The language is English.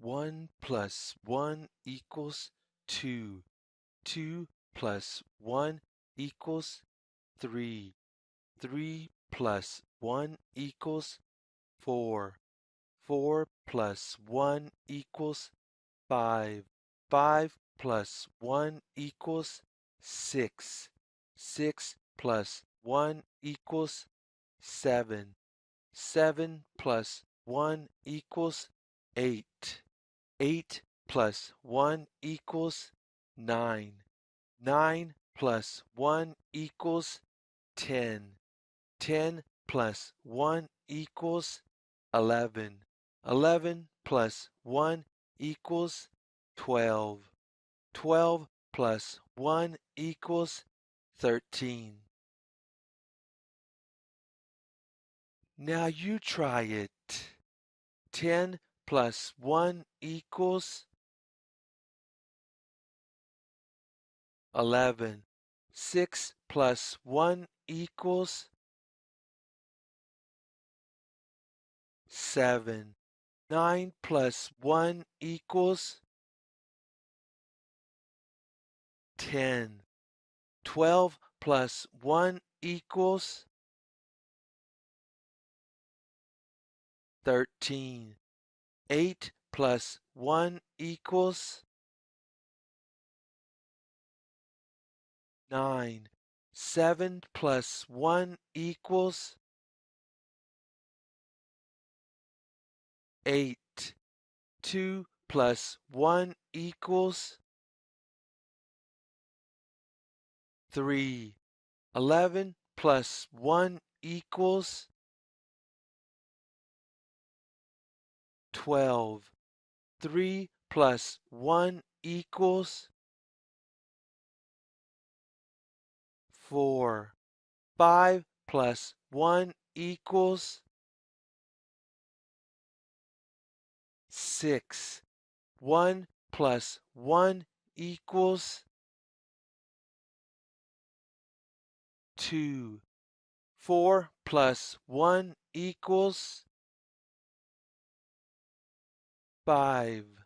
1 plus 1 equals 2. 2 plus 1 equals 3. 3 plus 1 equals 4. 4 plus 1 equals 5. 5 plus 1 equals 6. 6 plus 1 equals 7. 7 plus 1 equals 8. 8 plus 1 equals 9. 9 plus 1 equals 10. 10 plus 1 equals 11. 11 plus 1 equals 12. 12 plus 1 equals 13. Now you try it. 10 plus 1 equals 11. 6 plus 1 equals 7. 9 plus 1 equals 10. 12 plus 1 equals 13. 8 plus 1 equals 9. 7 plus 1 equals 8. 2 plus 1 equals 3. 11 plus 1 equals 12. 3 plus 1 equals 4. 5 plus 1 equals 6. 1 plus 1 equals 2. 4 plus 1 equals 5.